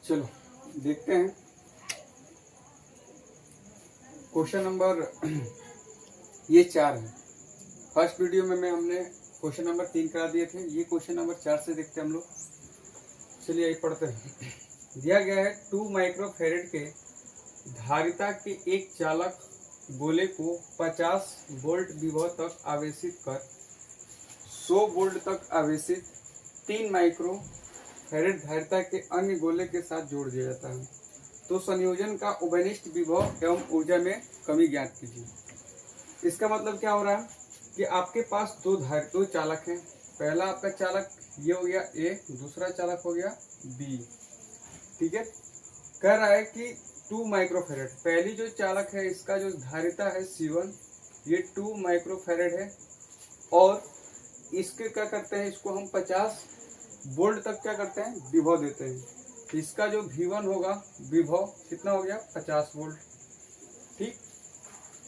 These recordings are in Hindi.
चलो देखते हैं क्वेश्चन नंबर ये 4 है। फर्स्ट वीडियो में हमने क्वेश्चन नंबर 3 करा दिए थे। ये क्वेश्चन नंबर 4 से देखते हैं हम लोग। चलिए यही पढ़ते हैं। दिया गया है 2 माइक्रोफेरेड के धारिता के एक चालक गोले को 50 वोल्ट विभव तक आवेशित कर 100 वोल्ट तक आवेशित 3 माइक्रोफेरेड धारिता के अन्य गोले के साथ जोड़ दिया जाता है, तो संयोजन का उभयनिष्ठ विभव एवं ऊर्जा में कमी ज्ञात कीजिए। इसका मतलब क्या हो रहा है कि आपके पास दो चालक हैं। पहला आपका चालक ये हो गया ए, दूसरा चालक हो गया बी। ठीक है, कह रहा है कि 2 माइक्रोफेरेड, पहली जो चालक है इसका जो धारिता है C1, ये 2 माइक्रोफेरेड है और इसके क्या करते हैं, इसको हम 50 वोल्ट तक क्या करते हैं, विभव देते हैं। इसका जो V1 होगा विभव कितना हो गया, 50 वोल्ट। ठीक,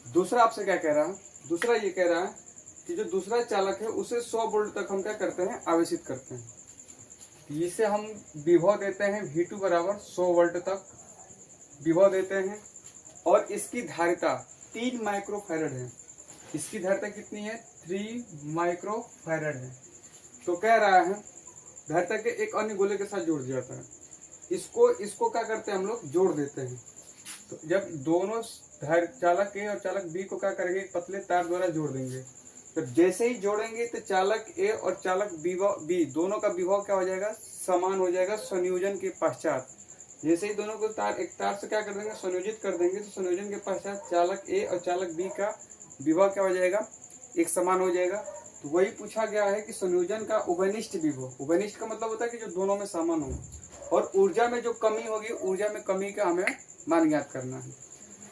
दूसरा आपसे क्या कह रहा है, दूसरा ये कह रहा है कि जो दूसरा चालक है उसे 100 वोल्ट तक हम क्या करते हैं, आवेशित करते हैं। इसे हम विभव देते हैं V2 बराबर 100 वोल्ट तक विभव देते हैं और इसकी धारिता 3 माइक्रोफेरेड है। इसकी धारिता कितनी है, 3 माइक्रोफेरेड है। तो कह रहा है धारिता के एक अन्य गोले के साथ जोड़ दिया जाता है। इसको क्या करते हैं, हम लोग जोड़ देते हैं। तो जब दोनों चालक ए और चालक बी को क्या करेंगे, एक पतले तार द्वारा जोड़ देंगे। तो जैसे ही जोड़ेंगे तो चालक ए और चालक बी दोनों का विभव क्या हो जाएगा, समान हो जाएगा संयोजन के पश्चात। जैसे ही दोनों को एक तार से क्या कर देंगे, संयोजित कर देंगे, तो संयोजन के पश्चात चालक ए और चालक बी का विभव क्या हो जाएगा, एक समान हो जाएगा। तो वही पूछा गया है कि संयोजन का उभयनिष्ठ विभव, उभयनिष्ठ का मतलब होता है कि जो दोनों में समान हो, और ऊर्जा में जो कमी होगी, ऊर्जा में कमी का हमें मान ज्ञात करना है।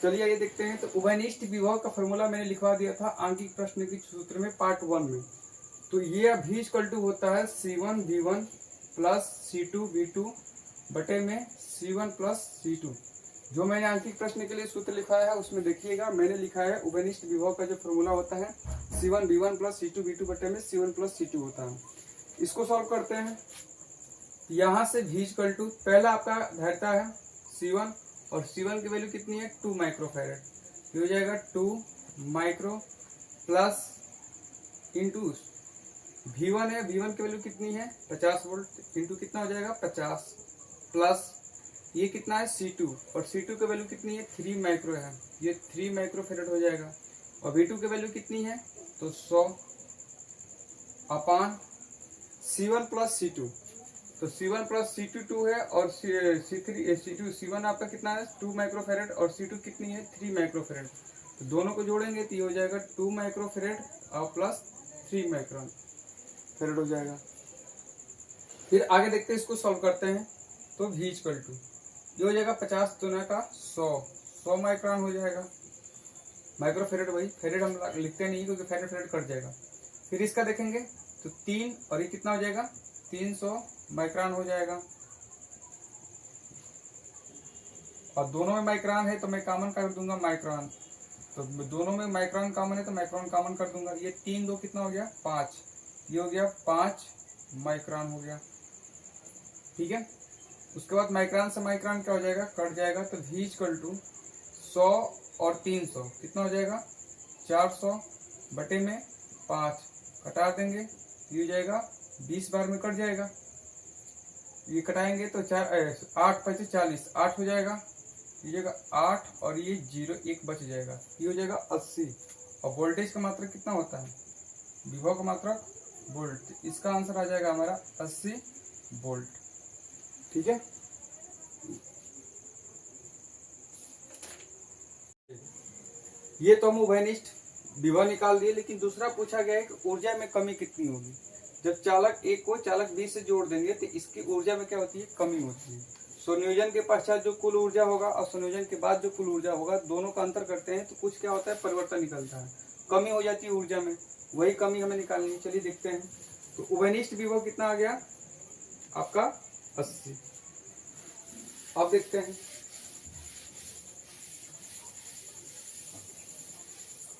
चलिए ये देखते हैं। तो उभयनिष्ठ विभव का फॉर्मूला मैंने लिखवा दिया था आंकिक प्रश्न के सूत्र में पार्ट 1 में। तो ये V इक्वल टू होता है C1 V1 plus C2 V2 बटे में C1 प्लस C2। जो मैंने आंकिक प्रश्न के लिए सूत्र लिखा है उसमें देखिएगा, मैंने लिखा है उभयनिष्ठ विभव का जो फॉर्मूला होता है C1 V1 plus C2 V2 बटे में C1 प्लस C2 होता है। इसको सॉल्व करते हैं। यहाँ से V इक्वल टू, पहला आपका धारिता है C1 और C1 की वैल्यू कितनी है, 2 माइक्रोफेरेड। ये हो जाएगा 2 माइक्रो प्लस इंटू V1 है, V1 की वैल्यू कितनी है, 50 वोल्ट, इंटू कितना हो जाएगा 50 प्लस ये कितना है C2, और C2 की वैल्यू कितनी है, 3 माइक्रो है, ये 3 माइक्रोफेरेड हो जाएगा। और V2 की वैल्यू कितनी है, तो 100 अपान C1 प्लस C2। तो C1 प्लस C2 2 है और C1 आपका कितना है, 2 माइक्रोफेरेड, और C2 कितनी है, 3 माइक्रोफेरेड। तो दोनों को जोड़ेंगे तो ये हो जाएगा 2 माइक्रोफेरेड और प्लस 3 माइक्रोफेरेड हो जाएगा। फिर आगे देखते हैं, इसको सॉल्व करते हैं। तो V इक्वल टू ये हो जाएगा 50 दुना का 100 माइक्रोन हो जाएगा। माइक्रोफेरेड वही, फेरेड हम लिखते नहीं क्योंकि फेरेड कट जाएगा। फिर इसका देखेंगे तो 3 और ये कितना हो जाएगा, 300 माइक्रोन हो जाएगा। और दोनों में माइक्रोन है तो मैं कॉमन कर दूंगा माइक्रोन, तो दोनों में माइक्रोन कॉमन है तो माइक्रोन कॉमन कर दूंगा। ये 3 2 कितना हो गया, 5, ये हो गया 5 माइक्रोन हो गया। ठीक है, उसके बाद माइक्रोन से माइक्रोन क्या हो जाएगा, कट जाएगा। तो V इक्वल टू 100 और 300 कितना हो जाएगा, 400 बटे में 5 कटा देंगे, ये हो जाएगा 20 बार में कट जाएगा। ये कटाएंगे तो 8 5 40, 8 हो जाएगा, ये जगह 8 और ये 0 1 बच जाएगा, ये हो जाएगा 80। और वोल्टेज का मात्रक कितना होता है, विभव का मात्रक वोल्ट। इसका आंसर आ जाएगा हमारा 80 वोल्ट। ठीक है, ये तो हम उभयनिष्ठ विभव निकाल दिए, लेकिन दूसरा पूछा गया है कि ऊर्जा में कमी कितनी होगी। जब चालक ए को चालक बी से जोड़ देंगे तो इसकी ऊर्जा में क्या होती है, कमी होती है। संयोजन के पश्चात जो कुल ऊर्जा होगा और संयोजन के बाद जो कुल ऊर्जा होगा, दोनों का अंतर करते हैं तो कुछ क्या होता है, परिवर्तन निकलता है, कमी हो जाती है ऊर्जा में, वही कमी हमें निकालनी है। चलिए देखते हैं। तो उभयनिष्ठ विभव कितना आ गया आपका, 80। अब देखते हैं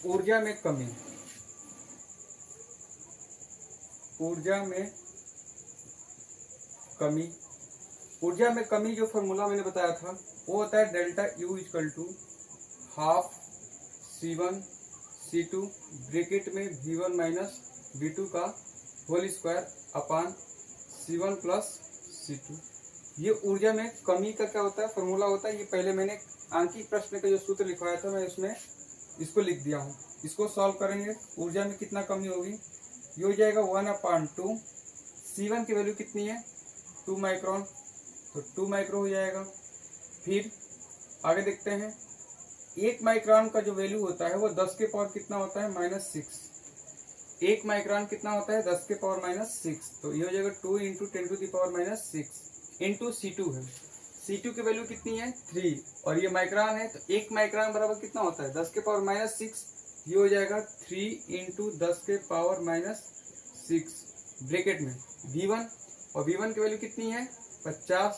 ऊर्जा में कमी, ऊर्जा में कमी ऊर्जा में कमी जो फॉर्मूला मैंने बताया था वो होता है delta U equal to half C1 C2 bracket में V1 माइनस V2 का whole square upon C1 plus C2। ये ऊर्जा में कमी का क्या होता है फॉर्मूला होता है। ये पहले मैंने आंकिक प्रश्न का जो सूत्र लिखवाया था मैं इसमें इसको लिख दिया हूँ। इसको सॉल्व करेंगे ऊर्जा में कितना कमी होगी, ये हो जाएगा 1/2। C1 की वैल्यू कितनी है 2 माइक्रोन, तो 2 माइक्रो हो जाएगा। फिर आगे देखते हैं 1 माइक्रोन का जो वैल्यू होता है वो 10 के पावर कितना होता है -6। 1 माइक्रोन कितना होता है 10 के पावर -6, तो ये हो जाएगा 2 × 10⁻⁻6 इंटू C2 है। C2 की वैल्यू कितनी है 3 और ये माइक्रोन है, तो 1 माइक्रोन बराबर कितना होता है 10 के पावर -6, ये हो जाएगा 3 × 10 के पावर -6 ब्रैकेट में V1, और V1 की वैल्यू कितनी है 50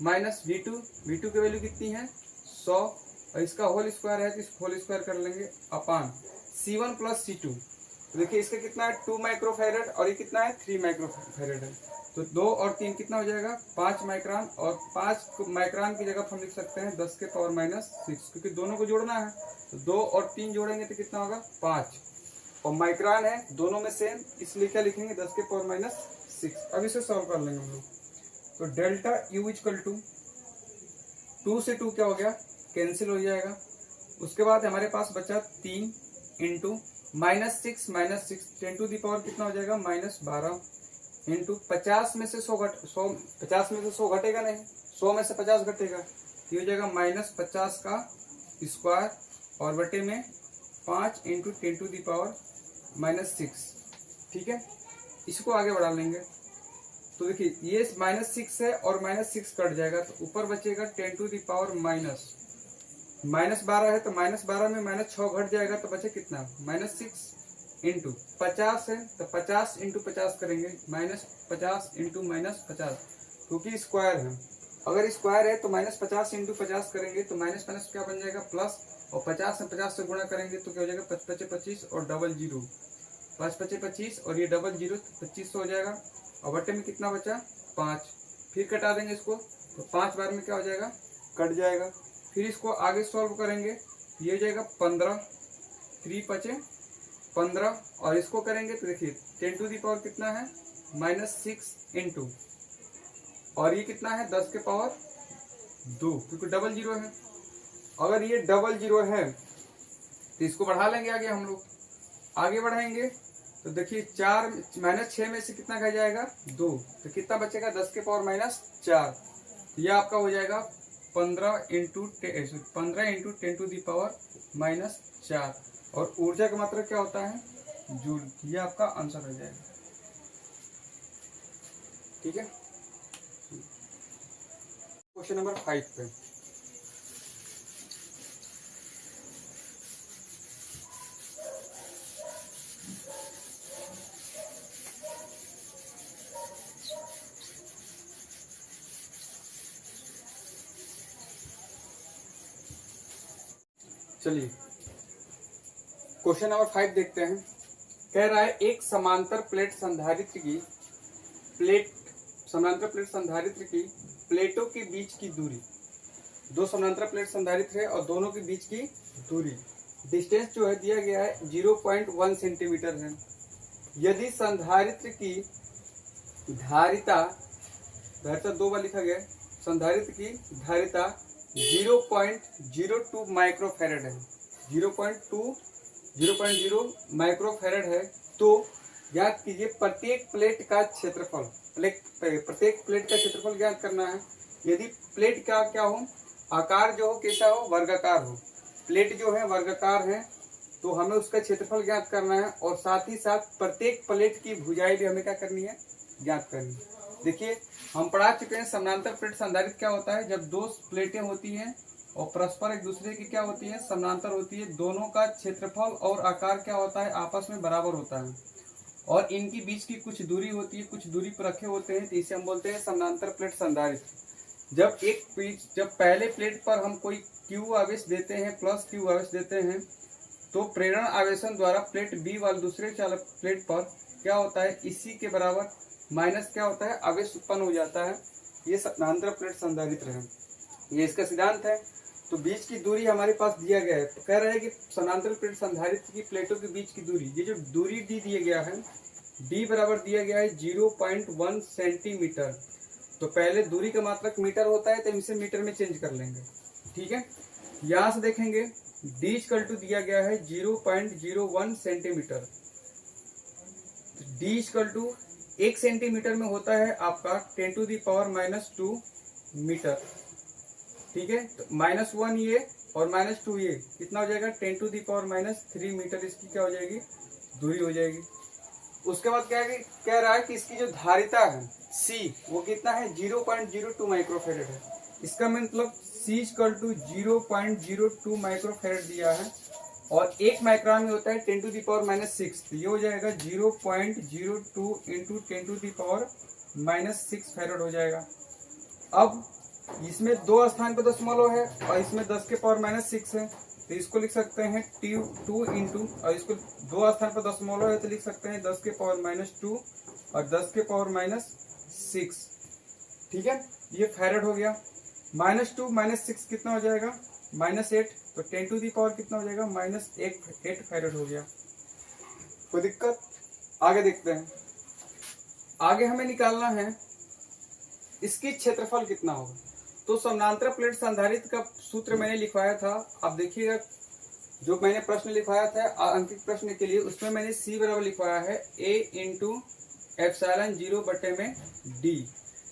माइनस V2 की वैल्यू कितनी है 100 और इसका होल स्क्वायर है तो इसको होल स्क्वायर कर लेंगे अपान C1 प्लस C2। तो देखिए इसका कितना है 2 माइक्रोफैरड और ये कितना है 3 माइक्रोफैरड है, तो 2 और 3 कितना हो जाएगा 5 माइक्रोन, और 5 माइक्रोन की जगह हम लिख सकते हैं 10 के पावर -6 क्योंकि दोनों को जोड़ना है, तो 2 और 3 जोड़ेंगे तो कितना होगा 5, और माइक्रोन है दोनों में सेम इसलिए क्या लिखेंगे 10 के पावर -6। अब इसे सॉल्व कर लेंगे हम लोग। तो डेल्टा यू इक्वल टू 2 से 2 क्या हो गया कैंसिल हो जाएगा। उसके बाद हमारे पास बचा 3 इंटू -6 10 टू दी पावर कितना हो जाएगा -12 इंटू 50 में से 100 घटेगा नहीं, 100 में से 50 घटेगा, ये हो जाएगा -50 का स्क्वायर और बटे में 5 × 10 टू दी पावर -6। ठीक है, इसको आगे बढ़ा लेंगे तो देखिए ये -6 है और -6 कट जाएगा तो ऊपर बचेगा 10 टू दी पावर -12 है, तो -12 में -6 घट जाएगा तो बचे कितना -6 इंटू 50 है तो 50 × 50 करेंगे -50 इंटू -50 क्योंकि स्क्वायर है। अगर स्क्वायर है तो -50 × 50 करेंगे तो माइनस क्या बन जाएगा प्लस, और 50 में 50 से गुणा करेंगे तो क्या हो जाएगा 5 × 25 और डबल 0, 5 × 25 और ये डबल 0 25 हो जाएगा, और बटे में कितना बचा 5, फिर कटा देंगे इसको तो 5 बार में क्या हो जाएगा कट जाएगा। फिर इसको आगे सॉल्व करेंगे ये हो जाएगा 15, 3 बचे 15 और इसको करेंगे तो देखिए 10 टू दी पावर कितना है -6 इंटू, और ये कितना है 10 के पावर 2 क्योंकि डबल 0 है। अगर ये डबल 0 है तो इसको बढ़ा लेंगे आगे हम लोग, आगे बढ़ाएंगे तो देखिए 4 -6 में से कितना कहा जाएगा 2, तो कितना बचेगा 10 के पावर -4, यह आपका हो जाएगा 15 × 10 टू दी पावर -4, और ऊर्जा का मात्रा क्या होता है जूल, ये आपका आंसर हो जाएगा। ठीक है, क्वेश्चन नंबर 5 पे चलिए क्वेश्चन नंबर 5 देखते हैं। कह रहा है एक समांतर प्लेट संधारित्र की प्लेटों के बीच की दूरी, दो समांतर प्लेट संधारित्र है और दोनों के बीच की दूरी डिस्टेंस जो है दिया गया है 0.1 सेंटीमीटर है। यदि संधारित्र की धारिता 2 बार लिखा गया है, संधारित्र की धारिता 0.02 माइक्रोफैरड है, 0.0 माइक्रोफैरड है, तो ज्ञात कीजिए प्रत्येक प्लेट का क्षेत्रफल ज्ञात करना है। यदि प्लेट का क्या हो आकार जो हो कैसा हो वर्गाकार हो, प्लेट जो है वर्गाकार है तो हमें उसका क्षेत्रफल ज्ञात करना है, और साथ ही साथ प्रत्येक प्लेट की भुजाएं भी हमें क्या करनी है ज्ञात करनी है। देखिए हम पढ़ा चुके हैं समानांतर प्लेट संधारित्र क्या होता है, जब 2 प्लेटें होती हैं और परस्पर एक दूसरे की क्या होती है समानांतर होती है, दोनों का क्षेत्रफल और आकार क्या होता है आपस में बराबर होता है, और इनकी बीच की कुछ दूरी होती है, कुछ दूरी पर रखे होते हैं, तो इसे हम बोलते हैं समानांतर प्लेट संधारित्र। जब पहले प्लेट पर हम कोई Q आवेश देते हैं प्लस Q आवेश देते हैं तो प्रेरण आवेशन द्वारा प्लेट B वाले दूसरे प्लेट पर क्या होता है इसी के बराबर माइनस क्या होता है आवेश उत्पन्न हो जाता है, ये समानांतर प्लेट संधारित्र है, ये इसका सिद्धांत है। तो बीच की दूरी हमारे पास दिया गया है, तो कह रहे हैं कि समानांतर प्लेट संधारित्र की प्लेटों के बीच की दूरी, ये जो दूरी डी दिया गया है, डी बराबर दिया गया है 0.1 सेंटीमीटर। तो पहले दूरी का मात्रक मीटर होता है, तो इसे मीटर में चेंज कर लेंगे, ठीक है। यहां से देखेंगे डी इक्वल टू दिया गया है 0.01 centimetre. D equal to 1 centimetre में होता है आपका 10⁻⁻2 मीटर, ठीक है। तो -1 ये और -2 ये कितना हो जाएगा 10⁻³ मीटर, इसकी क्या हो जाएगी दूरी हो जाएगी। उसके बाद क्या है, कह रहा है कि इसकी जो धारिता है C वो कितना है 0.02 माइक्रोफेरेड है। इसका मतलब C इक्वल टू 0.02 माइक्रोफेरेड दिया है और 1 माइक्रोन में होता है 10⁻⁻6, तो ये हो जाएगा 0.02 इंटू 10⁻⁻6 फेरेड हो जाएगा। अब इसमें 2 स्थान पर दशमलव है और इसमें 10⁻⁻6 है, तो इसको लिख सकते हैं 2 इंटू, और इसको 2 स्थान पर दशमलव है तो लिख सकते हैं 10⁻² और 10⁻6, ठीक है। ये फेरेड हो गया। -2 -6 कितना हो जाएगा -8, तो 10 टू दी पावर कितना हो जाएगा -8 फेरेड हो गया। कोई दिक्कत? आगे देखते हैं। आगे हमें निकालना है इसकी क्षेत्रफल कितना होगा। तो समानांतर प्लेट संधारित्र का सूत्र मैंने लिखवाया था, आप देखिएगा जो मैंने प्रश्न लिखवाया था अंकित प्रश्न के लिए, उसमें मैंने C बराबर लिखवाया है A इंटू ε0 बटे में D,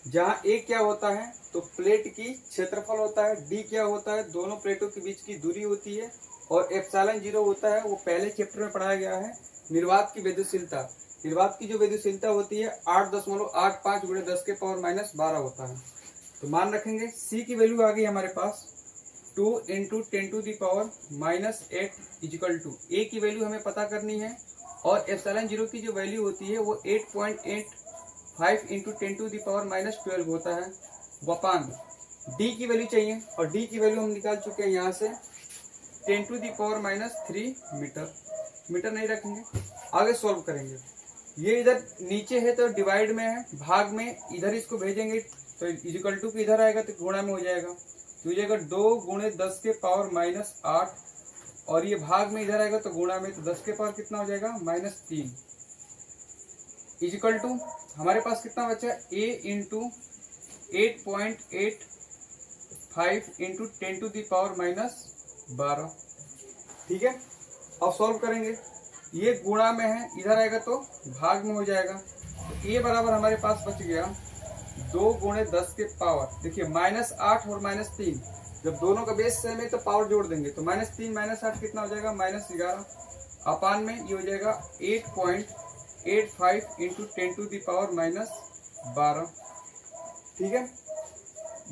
जहाँ A क्या होता है तो प्लेट की क्षेत्रफल होता है, D क्या होता है दोनों प्लेटों के बीच की दूरी होती है, और ε0 होता है वो पहले चैप्टर में पढ़ाया गया है निर्वात की वेदशीलता। निर्वात की जो वेदशीलता होती है 8.85 गुणे 10⁻⁻12 होता है। तो मान रखेंगे C की वैल्यू आ गई हमारे पास 2 इंटू 10⁻⁻8 इजिकल टू A की वैल्यू हमें पता करनी है, और ε0 की जो वैल्यू होती है वो 8.85 इंटू 10⁻⁻12 होता है। वपान D की वैल्यू चाहिए, और D की वैल्यू हम निकाल चुके हैं यहाँ से 10⁻³ मीटर नहीं रखेंगे। आगे सॉल्व करेंगे। ये इधर नीचे है तो डिवाइड में है, भाग में इधर इसको भेजेंगे तो इजिकल टू इधर आएगा तो गुणा में हो जाएगा, तो हो जाएगा 2 गुणे 10⁻⁻8, और ये भाग में इधर आएगा तो गुणा में, तो 10 के पावर कितना हो जाएगा -3 इजिकल टू हमारे पास कितना बचा A इंटू 8.85 इंटू 10⁻⁻12, ठीक है। अब सॉल्व करेंगे, ये गुणा में है इधर आएगा तो भाग में हो जाएगा, तो A बराबर हमारे पास बच गया 2 गुणे 10 के पावर, देखिए -8 और -3, जब दोनों का बेस सेम है तो पावर जोड़ देंगे, तो -3 -8 कितना हो जाएगा -11, अपान में ये हो जाएगा 8.85 इंटू 10⁻⁻12, ठीक है।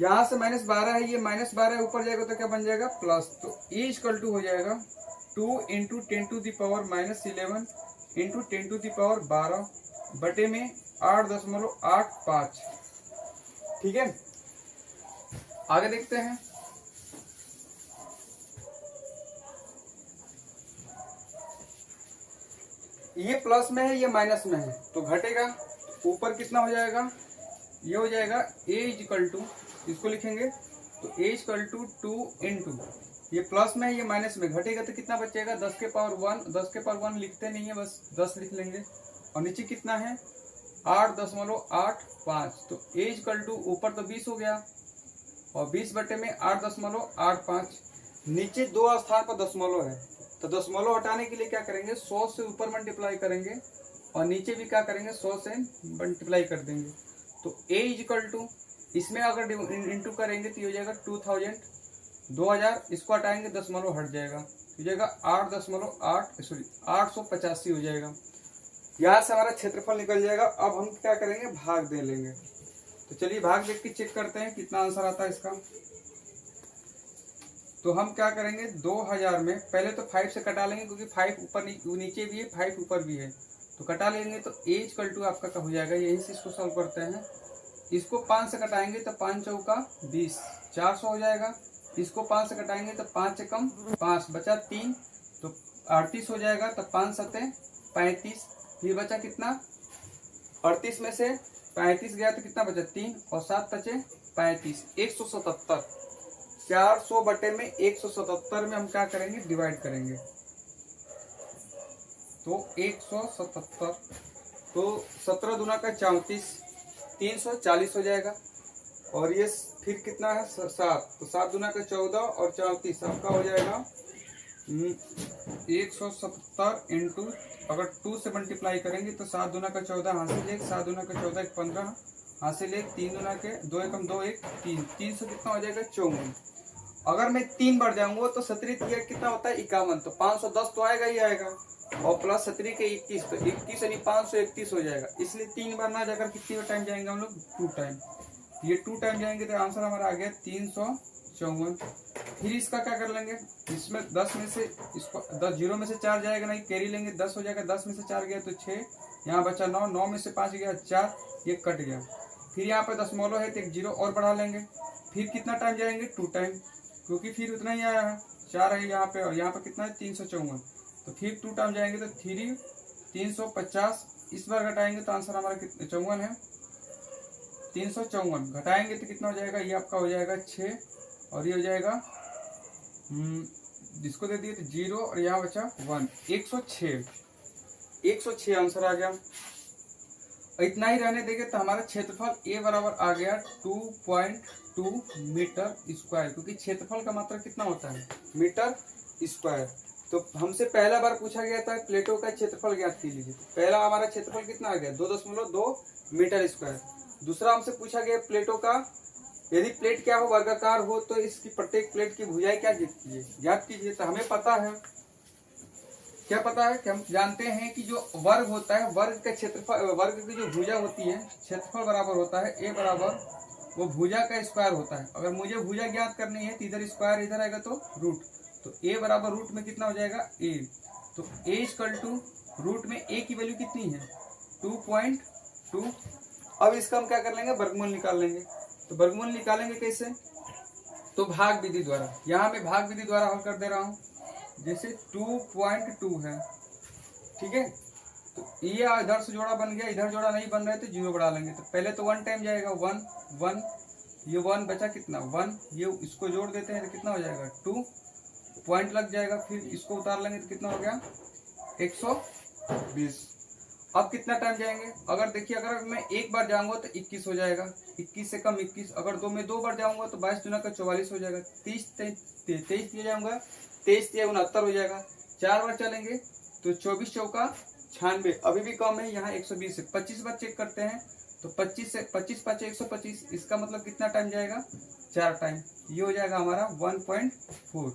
यहाँ से -12 है, ये -12 है, ऊपर जाएगा तो क्या बन जाएगा प्लस, तो A इक्वल टू हो जाएगा 2 इंटू 10⁻⁻11 इंटू 10⁻12 बटे में 8.85, ठीक है। आगे देखते हैं। ये प्लस में है, ये माइनस में है, तो घटेगा, ऊपर कितना हो जाएगा, ये हो जाएगा A इक्वल टू, इसको लिखेंगे तो A इक्वल टू 2 इंटू, ये प्लस में है ये माइनस में, घटेगा तो कितना बचेगा 10 के पावर 1, 10 के पावर 1 लिखते नहीं है, बस 10 लिख लेंगे, और नीचे कितना है 8.85, तो A इक्वल टू ऊपर तो 20 हो गया, और 20 बटे में 8.85, नीचे 2 स्थान पर दशमलव है, तो दशमलव हटाने के लिए क्या करेंगे 100 से ऊपर मल्टीप्लाई करेंगे, और नीचे भी क्या करेंगे 100 से मल्टीप्लाई कर देंगे, तो A इक्वल टू इसमें अगर इंटू करेंगे तो ये हो जाएगा 2000, इसको हटाएंगे दशमलव हट जाएगा, हो जाएगा 885 हो जाएगा। यहाँ से हमारा क्षेत्रफल निकल जाएगा। अब हम क्या करेंगे भाग दे लेंगे, तो चलिए भाग देख के चेक करते हैं कितना आंसर आता है इसका। तो हम क्या करेंगे 2000 में पहले तो 5 से कटा लेंगे, क्योंकि 5 ऊपर नीचे भी है 5 ऊपर भी है, तो कटा लेंगे तो A इक्वल टू आपका क्या हो जाएगा, यही से इसको सॉल्व करते हैं। इसको 5 से कटाएंगे तो 5 चौका 20, 400 हो जाएगा। इसको 5 से कटाएंगे तो 5 से कम 5 बचा 3, तो 38 हो जाएगा, तो 5 सते 35, फिर बचा कितना 38 में से 35 गया तो कितना बचा 3 और 7 बचे 35, 177। 400 बटे में 177 में हम क्या करेंगे, डिवाइड करेंगे। तो 177, तो 17 दूना का 34, 340 हो जाएगा। और ये फिर कितना है 7, तो 7 दूना का 14 और 34 आपका हो जाएगा 170 इंटू, अगर 2 से मल्टीप्लाई करेंगे तो 7 दूना का 14 हासिल 1, 7 दूना का 14 1 15 हासिल 1, 3 दूना के 2 एकम 2 1 3, 300 कितना हो जाएगा 54। अगर मैं 3 बार जाऊंगा तो 17 कितना होता है 51, तो 510 तो आएगा ही आएगा, और प्लस 17 के 21, तो 21 यानी 531 हो जाएगा। इसलिए 3 बार ना जाकर कितनी टाइम जाएंगे हम लोग, 2 टाइम। ये 2 टाइम जाएंगे तो आंसर हमारा आ गया 354। फिर इसका क्या कर लेंगे, इसमें 10 में से इसको 10 0 में से 4 जाएगा, नहीं कैरी लेंगे 10 हो जाएगा, 10 में से 4 गया तो 6, यहाँ बचा 9, 9 में से 5 गया 4, ये कट गया। फिर यहाँ पे दशमलव है तो एक 0 और बढ़ा लेंगे। फिर कितना टाइम जाएंगे 2 टाइम, क्योंकि फिर उतना ही आया है 4 है यहाँ पे, और यहाँ पे कितना है 354, तो फिर 2 टाइम जाएंगे तो 350। इस बार घटाएंगे तो आंसर हमारा कितना 54 है, 354 घटाएंगे तो कितना हो जाएगा, ये आपका हो जाएगा 6, और ये हो जाएगा जिसको दे दिए तो 0, और यहाँ बचा 1, 106, 106 आंसर आ गया। इतना ही रहने देंगे तो हमारा क्षेत्रफल ए बराबर आ गया 2.2 मीटर स्क्वायर, क्योंकि क्षेत्रफल का मात्रा कितना होता है मीटर स्क्वायर। तो हमसे पहला बार पूछा गया था प्लेटों का क्षेत्रफल ज्ञात कीजिए, पहला हमारा क्षेत्रफल कितना आ गया 2.2 मीटर स्क्वायर। दूसरा हमसे पूछा गया प्लेटों का, यदि प्लेट क्या हो वर्गाकार हो तो इसकी प्रत्येक प्लेट की भुजाएं क्या ज्ञात कीजिए। तो हमें पता है, क्या पता है कि हम जानते हैं कि जो वर्ग होता है, वर्ग का क्षेत्रफल, वर्ग की जो भुजा होती है क्षेत्रफल बराबर होता है ए बराबर वो भुजा का स्क्वायर होता है। अगर मुझे भुजा ज्ञात करनी है तो इधर स्क्वायर इधर आएगा तो रूट, तो ए बराबर रूट में कितना हो जाएगा ए, तो ए इक्वल टू रूट में ए की वैल्यू कितनी है 2.2। अब इसका हम क्या कर लेंगे वर्गमूल निकाल लेंगे। तो वर्गमूल निकालेंगे कैसे, तो भाग विधि द्वारा। यहाँ मैं भाग विधि द्वारा हल कर दे रहा हूँ। जैसे 2.2 है, ठीक है, तो ये इधर से जोड़ा बन गया, इधर जोड़ा नहीं बन रहा है तो 0 बढ़ा लेंगे। तो पहले तो 1 टाइम जाएगा 1 1, ये 1 बचा कितना 1, ये इसको जोड़ देते हैं तो कितना हो जाएगा 2, पॉइंट लग जाएगा। फिर इसको उतार लेंगे तो कितना हो गया 120। अब कितना टाइम जाएंगे, अगर देखिए अगर मैं एक बार जाऊंगा तो 21 हो जाएगा, 21 से कम 21। अगर दो बार जाऊंगा तो 22 दूना का 44 हो जाएगा, 23 दिया जाऊंगा 23 या 69 हो जाएगा। 4 बार चलेंगे तो 24 चौका 96, अभी भी कम है यहाँ 120 है। 25 बार चेक करते हैं तो 25 से 25 पाँच 125, इसका मतलब कितना टाइम जाएगा 4 टाइम, ये हो जाएगा हमारा 1.4।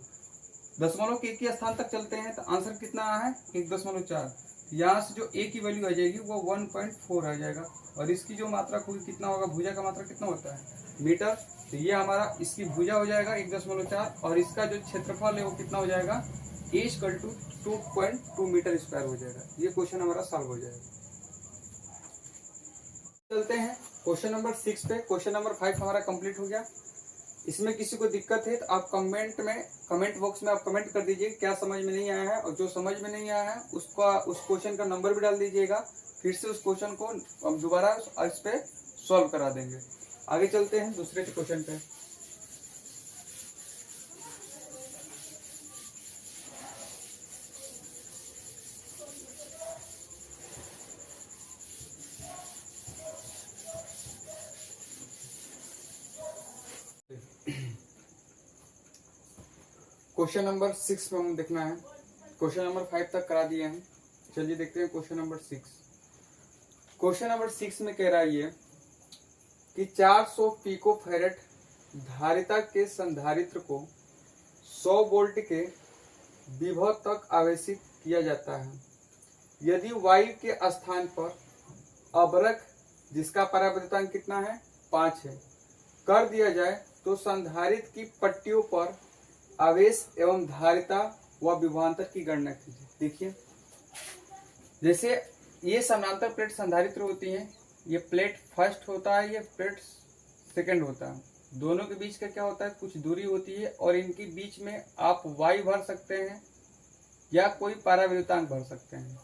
दशमलव के एक ही स्थान तक चलते हैं तो आंसर कितना है 1.4। यहाँ से जो ए की वैल्यू आ जाएगी वो 1.4 आ जाएगा, और इसकी जो मात्रा कितना होगा, भुजा का मात्रा कितना होता है मीटर, तो ये हमारा इसकी भुजा हो जाएगा 1.4, और इसका जो क्षेत्रफल है वो कितना हो जाएगा ए इक्वल टू 2.2 मीटर स्क्वायर हो जाएगा। ये क्वेश्चन हमारा सॉल्व हो जाएगा। चलते हैं क्वेश्चन नंबर 6 पे। क्वेश्चन नंबर 5 हमारा कंप्लीट हो गया। इसमें किसी को दिक्कत है तो आप कमेंट बॉक्स में आप कमेंट कर दीजिए क्या समझ में नहीं आया है, और जो समझ में नहीं आया है उसका उस क्वेश्चन का नंबर भी डाल दीजिएगा, फिर से उस क्वेश्चन को हम दोबारा इस पे सॉल्व करा देंगे। आगे चलते हैं दूसरे क्वेश्चन पे। क्वेश्चन नंबर 6 पे हम देखना है, क्वेश्चन नंबर 5 तक करा दिए हैं। चलिए देखते हैं क्वेश्चन नंबर 6। क्वेश्चन नंबर 6 में कह रहा है ये कि 400 पिको फैरेड धारिता के संधारित्र को 100 वोल्ट के विभव तक आवेशित किया जाता है। यदि वायु के स्थान पर अवरक जिसका परावर्तनांक कितना है 5 है कर दिया जाए तो संधारित्र की पट्टियों पर आवेश एवं धारिता व विभवांतर की गणना कीजिए। देखिए जैसे ये समानांतर प्लेट संधारित्र होती हैं, ये प्लेट फर्स्ट होता है, ये प्लेट सेकंड होता है, दोनों के बीच का क्या होता है कुछ दूरी होती है, और इनके बीच में आप वायु भर सकते हैं या कोई परावर्तनांक भर सकते हैं।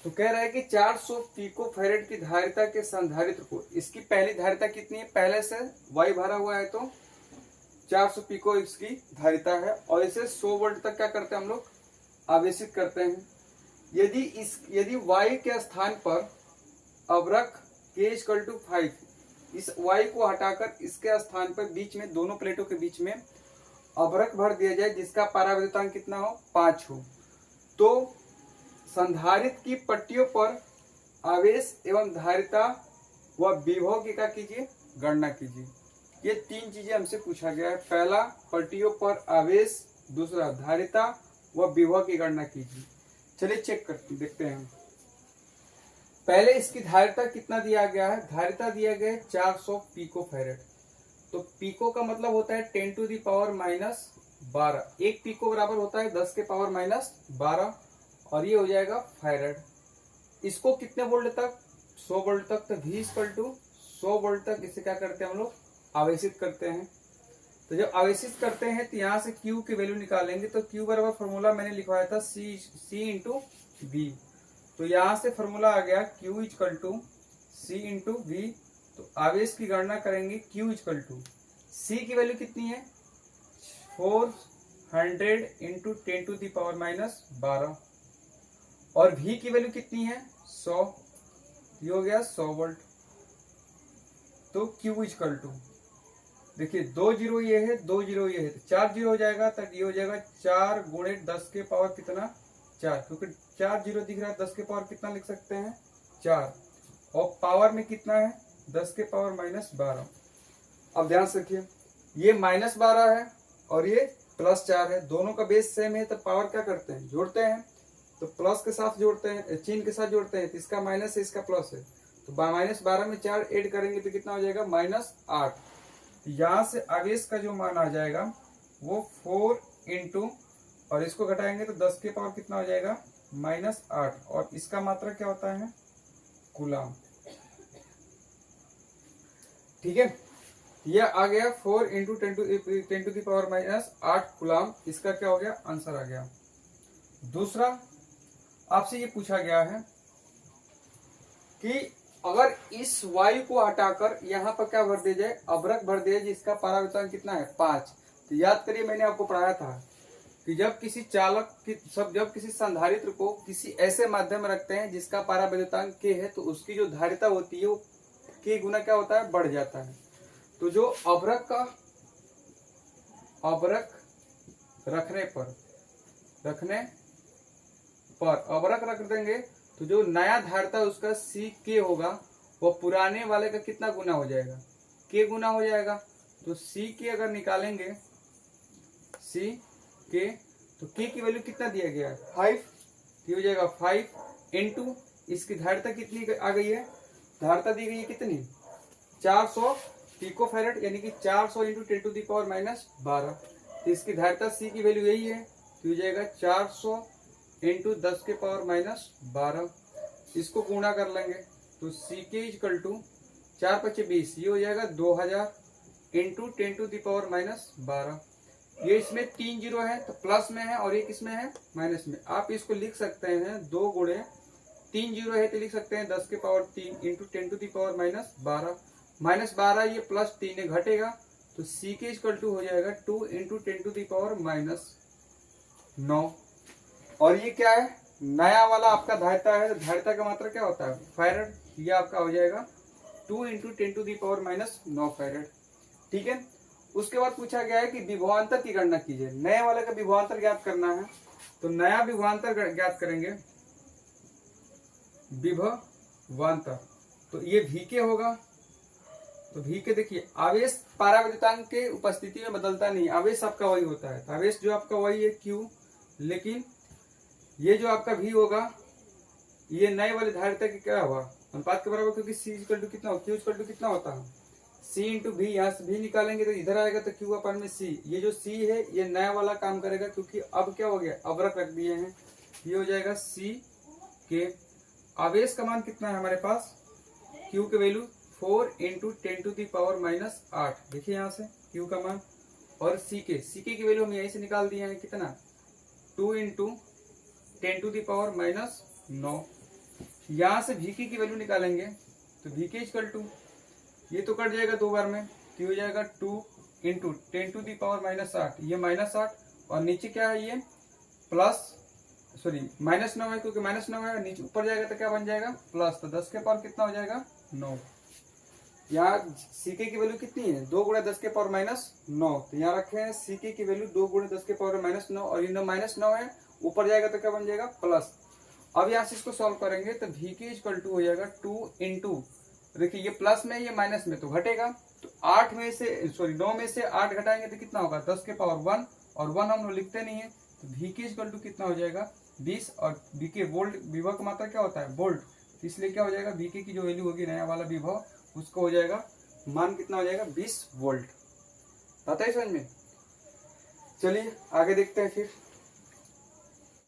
तो कह रहा है कि 400 पिको फैरेड की धारिता के संधारित्र को, इसकी पहली धारिता कितनी है, पहले से वाई भरा हुआ है तो 400 पिको इसकी धारिता है, और इसे 100 वोल्ट तक क्या करते हैं हम लोग, आवेशित करते हैं। यदि वाई के स्थान पर अवरक K = 5, इस वाई को हटाकर इसके स्थान पर बीच में, दोनों प्लेटों के बीच में अवरक भर दिया जाए जिसका पराविद्युतांक कितना हो, 5 हो, तो संधारित्र की पट्टियों पर आवेश एवं धारिता व विभव की क्या कीजिए, गणना कीजिए। ये 3 चीजें हमसे पूछा गया है। पहला पट्टियों पर आवेश, दूसरा धारिता व विभव की गणना कीजिए। चलिए चेक करते देखते हैं। पहले इसकी धारिता कितना दिया गया है, धारिता दिया गया है 400 पिको फैरेड। तो पिको का मतलब होता है 10⁻⁻12। एक पिको बराबर होता है 10⁻⁻12, और ये हो जाएगा फैरेड। इसको कितने वोल्ट तक, 100 वोल्ट तक। तो V = 100 वोल्ट तक इसे क्या करते हैं हम लोग, आवेशित करते हैं। तो जब आवेशित करते हैं तो यहाँ से Q की वैल्यू निकालेंगे। तो Q बराबर फॉर्मूला मैंने लिखवाया था C × V। तो यहाँ से फॉर्मूला आ गया Q = C × V। तो आवेश की गणना करेंगे, Q = C की वैल्यू कितनी है, 400 × 10⁻⁻12, और V की वैल्यू कितनी है, 100। ये हो गया 100 वोल्ट। तो Q = देखिए 2 जीरो ये है, 2 जीरो ये है, तो 4 जीरो हो जाएगा। तब ये हो जाएगा 4 × 10 के पावर कितना, 4, क्योंकि 4 जीरो दिख रहा है, 10 के पावर कितना लिख सकते हैं, 4, और पावर में कितना है, 10⁻⁻12। अब ध्यान से रखिए, ये -12 है और ये +4 है, दोनों का बेस सेम है, तो पावर क्या करते हैं, जोड़ते हैं। तो प्लस के साथ जोड़ते हैं, चिन्ह के साथ जोड़ते हैं, तो इसका माइनस है, इसका प्लस है, तो -12 में 4 ऐड करेंगे तो कितना हो जाएगा, -8। यहाँ से आवेश का जो मान आ जाएगा वो 4 × और इसको घटाएंगे तो 10 के पावर कितना हो जाएगा, -8, और इसका मात्रा क्या होता है, कूलम। ठीक है, यह आ गया 4 × 10⁻⁻8 कूलम। इसका क्या हो गया, आंसर आ गया। दूसरा आपसे ये पूछा गया है कि अगर इस वायु को हटाकर यहाँ पर क्या भर दिया जाए, अभ्रक भर दिया जाए जिसका पराविद्युतांक कितना है, 5। तो याद करिए, मैंने आपको पढ़ाया था कि जब किसी चालक की जब किसी संधारित्र को किसी ऐसे माध्यम में रखते हैं जिसका पराविद्युतांक K है, तो उसकी जो धारिता होती है वो K गुना क्या होता है, बढ़ जाता है। तो जो अभ्रक अभ्रक रख देंगे तो जो नया धारिता उसका CK होगा वो पुराने वाले का कितना गुना हो जाएगा, K गुना हो जाएगा। तो CK अगर निकालेंगे, CK, तो K की वैल्यू कितना दिया गया है, 5। ये हो जाएगा 5 × इसकी धारिता कितनी आ गई है, धारिता दी गई है कितनी, 400 पिको फैरेड, यानी कि 400 × 10⁻⁻12। तो इसकी धारिता C की वैल्यू यही है, तो हो जाएगा 400 × 10⁻⁻12। इसको गुणा कर लेंगे तो CK = 4 × 5 = 20, ये हो जाएगा 2000 × 10⁻⁻12। ये इसमें 3 जीरो है तो प्लस में है, और ये किसमें है, माइनस में। आप इसको लिख सकते हैं 2 × 3 जीरो है तो लिख सकते हैं 10⁻³ × 10⁻⁻12। -12 ये +3 है, घटेगा, तो CK = हो जाएगा 2 × 10⁻⁹। और ये क्या है, नया वाला आपका धारिता है, तो धारिता का मात्रा क्या होता है, फैरेड। ये आपका हो जाएगा 2 × 10⁻⁹ फैरेड। ठीक है, उसके बाद पूछा गया है कि विभवांतर की गणना कीजिए। नए वाले का विभवांतर ज्ञात करना है, तो नया विभवांतर ज्ञात करेंगे, विभवांतर, तो ये VK होगा। तो VK देखिए, आवेश पराविद्युतांक के उपस्थिति में बदलता नहीं, आवेश आपका वही होता है। तो आवेश जो आपका वही है Q, लेकिन ये जो आपका V होगा ये नए वाले धारिता की क्या हुआ, अनुपात के बराबर, क्योंकि C = कितना हो, Q = कितना होता है, C × V। यहाँ से V निकालेंगे तो इधर आएगा, तो Q/C। ये जो C है ये नया वाला काम करेगा, क्योंकि अब क्या हो गया, अवरक रख दिए हैं। ये हो जाएगा CK। आवेश का मान कितना है हमारे पास, Q की वैल्यू 4 × 10⁻⁸। देखिए यहाँ से Q का मान, और CK की वैल्यू हम यहीं से निकाल दिए हैं, कितना, 2 × 10⁻⁹। यहाँ से VK की वैल्यू निकालेंगे तो VK इक्वल टू, ये तो कट जाएगा 2 बार में, तो हो जाएगा 2 इंटू 10⁻⁻8, ये -8 और नीचे क्या है ये प्लस, सॉरी -9 है क्योंकि -9 है, नीचे ऊपर जाएगा तो क्या बन जाएगा प्लस, तो 10 के पावर कितना हो जाएगा 9। यहाँ CK की वैल्यू कितनी है 2 × 10 के पावर -9, तो यहाँ रखे हैं CK की वैल्यू 2 × 10 के पावर -9 और ये -9 है, ऊपर जाएगा तो क्या बन जाएगा प्लस। अब यहाँ से इसको सॉल्व करेंगे तो VK इक्वल टू हो जाएगा 2 इंटू, देखिए ये प्लस में ये माइनस में तो घटेगा, तो 8 में से सॉरी 9 में से 8 घटाएंगे तो कितना होगा 10 के पावर 1 और 1 हम लोग लिखते नहीं है, तो VK इक्वल टू कितना हो जाएगा 20 और VK वोल्ट, विभव का मात्रा क्या होता है वोल्ट, तो इसलिए क्या हो जाएगा VK की जो वैल्यू होगी नया वाला विभव उसको हो जाएगा मान कितना हो जाएगा 20 वोल्ट। आता है समझ में? चलिए आगे देखते हैं फिर।